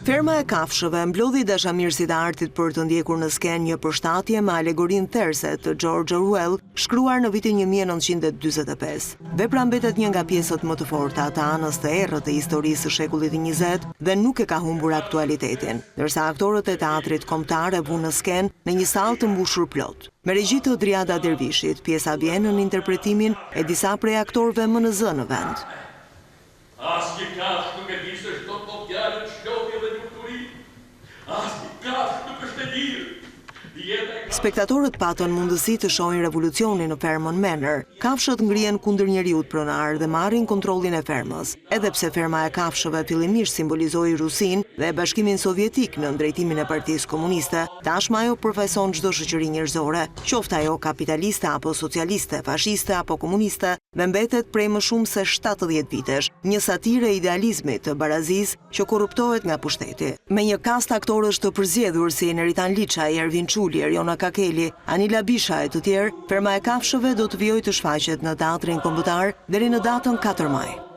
Ferma e kafshëve mblodhi dashamirësit e artit për të ndjekur në skenë një përshtatje me alegorinë therse të George Orwell, shkruar në vitin 1945. Vepra mbetet një nga pjesët më të forta të anës të errët të historisë së shekullit XX dhe nuk e ka humbur aktualitetin, ndërsa aktorët e teatrit kombëtar e vunë në skenë në një sallë të mbushur plot. Me regji të Driada Dervishit, pjesa vjen në interpretimin e disa prej aktorëve më në zë në vend. Asnjë kafshë nuk e di se çdo të fjalë shkopje dhe luturi. Asnjë kafshë nuk është e lirë. Spektatorët patën mundësi të shohin revolucionin në fermën Manor. Kafshët ngrihen kundër njeriut pronar dhe marrin kontrollin e fermës. Edhe pse ferma e kafshëve fillimisht simbolizoi Rusinë dhe Bashkimin Sovjetik në drejtimin e Partisë Komuniste, tashmë ajo përfaqëson çdo shoqëri njerëzore, qoftë ajo kapitaliste apo socialiste, fashiste apo komuniste, dhe mbetet prej më shumë se 70 vitesh, një satirë e idealizmit të barazisë që korruptohet nga pushteti. Me një kast aktorësh të përzgjedhur si Neritan Liçaj, Ervin Çuli, Eriona Kakeli, Anila Bisha e të tjerë, ferma e kafshëve do të vijojë të shfaqet në teatrin kombëtar deri në datën 4 maj.